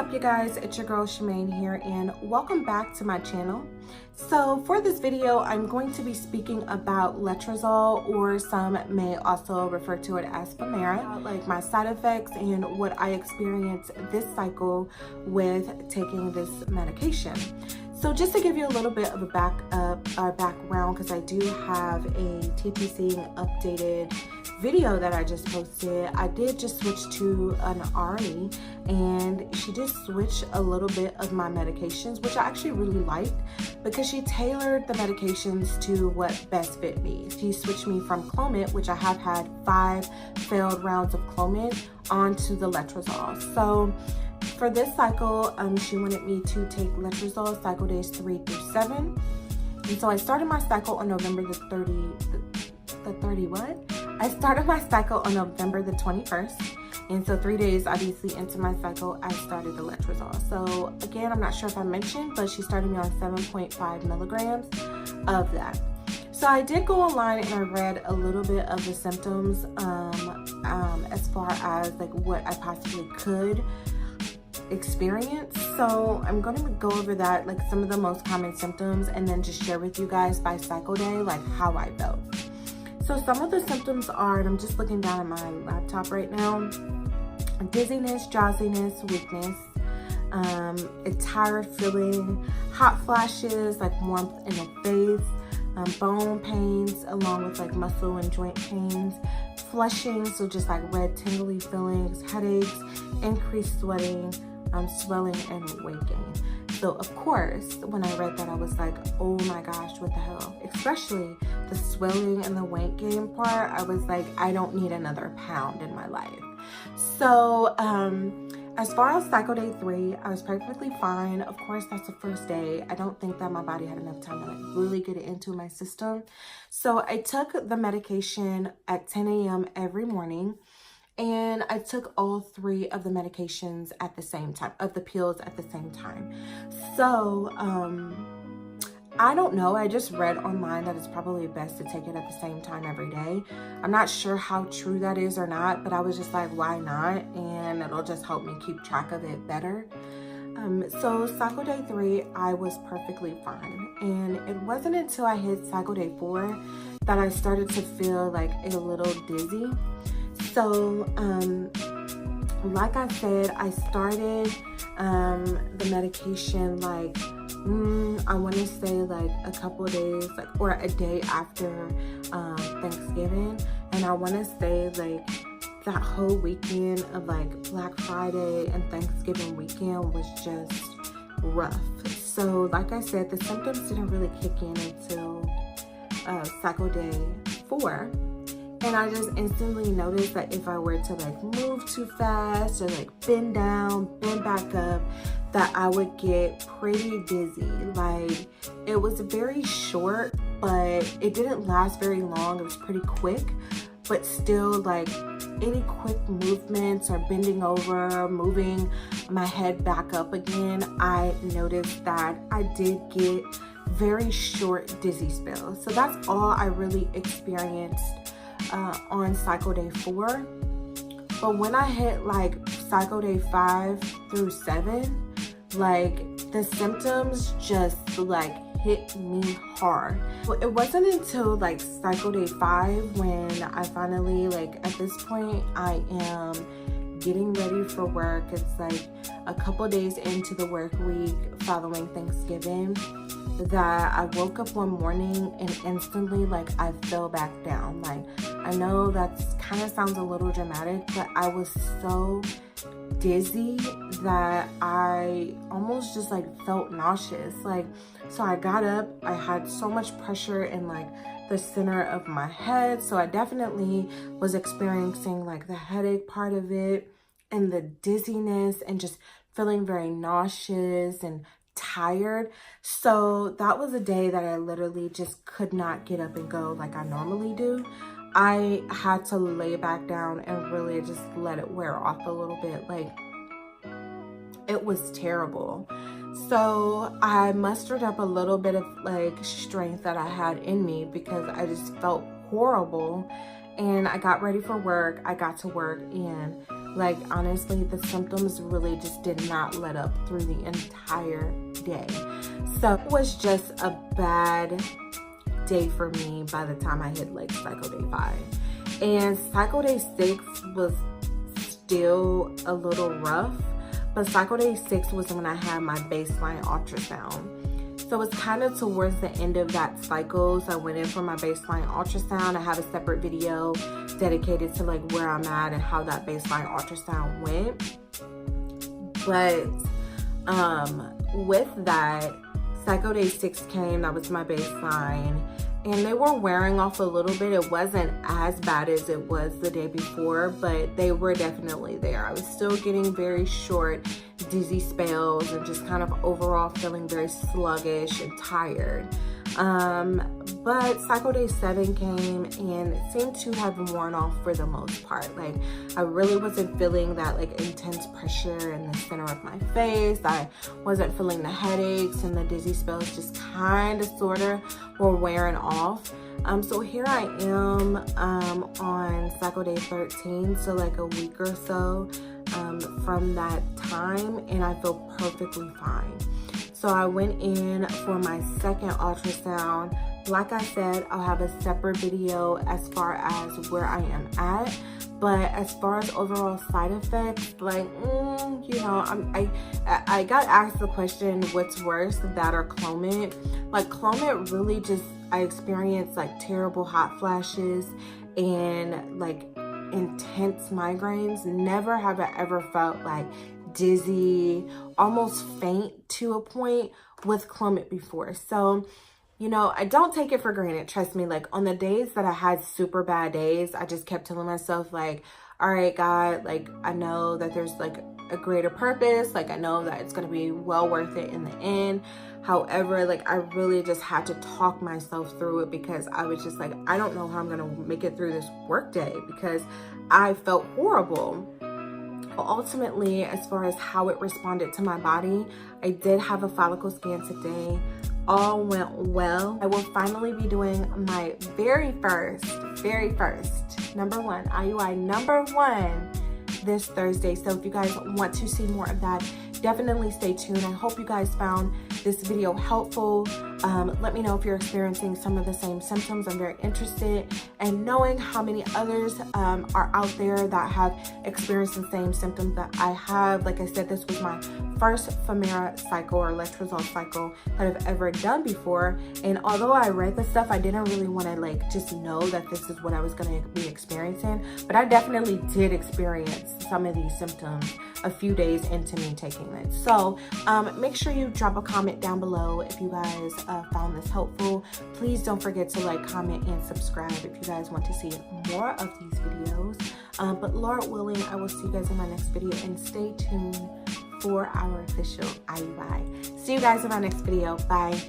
up, you guys? It's your girl Shemaine here, and welcome back to my channel. So for this video, I'm going to be speaking about Letrozole, or some may also refer to it as Femara, like my side effects and what I experienced this cycle with taking this medication. So just to give you a little bit of a background, because I do have a TTC updated video that I just posted. I did just switch to an RE, and she did switch a little bit of my medications, which I actually really liked because she tailored the medications to what best fit me. She switched me from Clomid, which I have had 5 failed rounds of Clomid, onto the Letrozole. So for this cycle, she wanted me to take Letrozole cycle days 3 through 7. And so I started my cycle on November the 30 what? I started my cycle on November the 21st. And so 3 days obviously into my cycle, I started the Letrozole. So again, I'm not sure if I mentioned, but she started me on 7.5 milligrams of that. So I did go online and I read a little bit of the symptoms as far as like what I possibly could experience. So I'm going to go over that, like some of the most common symptoms, and then just share with you guys by cycle day like how I felt. So some of the symptoms are, and I'm just looking down at my laptop right now: dizziness, drowsiness, weakness, a tired feeling, hot flashes, like warmth in the face, bone pains, along with like muscle and joint pains, flushing, so just like red tingly feelings, headaches, increased sweating, swelling, and weight gain. So of course, when I read that, I was like, oh my gosh, what the hell? Especially the swelling and the weight gain part. I was like, I don't need another pound in my life. So as far as cycle day 3, I was perfectly fine. Of course, that's the first day. I don't think that my body had enough time to like really get it into my system. So I took the medication at 10 a.m. every morning. And I took all 3 of the medications at the same time, of the pills at the same time. So, I don't know. I just read online that it's probably best to take it at the same time every day. I'm not sure how true that is or not, but I was just like, why not? And it'll just help me keep track of it better. So cycle day 3, I was perfectly fine. And it wasn't until I hit cycle day 4 that I started to feel like a little dizzy. So, like I said, I started the medication like, I want to say like a couple days, like, or a day after Thanksgiving. And I want to say like that whole weekend of like Black Friday and Thanksgiving weekend was just rough. So like I said, the symptoms didn't really kick in until cycle day 4. And I just instantly noticed that if I were to like move too fast or like bend down, bend back up, that I would get pretty dizzy. Like, it was very short, but it didn't last very long. It was pretty quick, but still like any quick movements or bending over, moving my head back up again, I noticed that I did get very short dizzy spells. So that's all I really experienced on cycle day 4. But when I hit like cycle day 5 through 7, like the symptoms just like hit me hard. Well, it wasn't until like cycle day 5 when I finally, like at this point, I am getting ready for work. It's like a couple days into the work week following Thanksgiving, that I woke up one morning and instantly like I fell back down. Like, I know that's kind of sounds a little dramatic, but I was so dizzy that I almost just like felt nauseous. Like, so I got up, I had so much pressure in like the center of my head. So I definitely was experiencing like the headache part of it and the dizziness and just feeling very nauseous and tired. So that was a day that I literally just could not get up and go like I normally do. I had to lay back down and really just let it wear off a little bit. Like, it was terrible. So I mustered up a little bit of like strength that I had in me because I just felt horrible. And I got ready for work. I got to work, and Like, honestly, the symptoms really just did not let up through the entire day. So it was just a bad day for me by the time I hit like cycle day 5. And cycle day 6 was still a little rough, but cycle day 6 was when I had my baseline ultrasound. So it's kind of towards the end of that cycle. So I went in for my baseline ultrasound. I have a separate video dedicated to like where I'm at and how that baseline ultrasound went. But with that, cycle day 6 came, that was my baseline. And they were wearing off a little bit. It wasn't as bad as it was the day before, but they were definitely there. I was still getting very short, dizzy spells and just kind of overall feeling very sluggish and tired. But cycle day 7 came and it seemed to have worn off for the most part. Like, I really wasn't feeling that like intense pressure in the center of my face. I wasn't feeling the headaches, and the dizzy spells just kind of sort of were wearing off. So here I am on cycle day 13, so like a week or so from that time, and I feel perfectly fine. So I went in for my second ultrasound. Like I said, I'll have a separate video as far as where I am at. But as far as overall side effects, like, you know, I got asked the question, what's worse, that or Clomid? Like, Clomid really just, I experienced like terrible hot flashes and like intense migraines. Never have I ever felt like dizzy, almost faint to a point with Clomid before. So, you know, I don't take it for granted. Trust me, like on the days that I had super bad days, I just kept telling myself like, all right, God, like I know that there's like a greater purpose. Like I know that it's going to be well worth it in the end. However, like I really just had to talk myself through it, because I was just like, I don't know how I'm going to make it through this work day, because I felt horrible. Ultimately, as far as how it responded to my body, I did have a follicle scan today. All went well. I will finally be doing my very first, number 1, IUI number 1 this Thursday. So if you guys want to see more of that, definitely stay tuned. I hope you guys found this video helpful. Let me know if you're experiencing some of the same symptoms. I'm very interested in knowing how many others are out there that have experienced the same symptoms that I have. Like I said, this was my first Femera cycle or Letrozole cycle that I've ever done before. And although I read the stuff, I didn't really want to like just know that this is what I was going to be experiencing. But I definitely did experience some of these symptoms a few days into me taking it. So make sure you drop a comment down below if you guys found this helpful. Please don't forget to like, comment, and subscribe if you guys want to see more of these videos. But Lord willing, I will see you guys in my next video, and stay tuned for our official IUI. See you guys in my next video. Bye.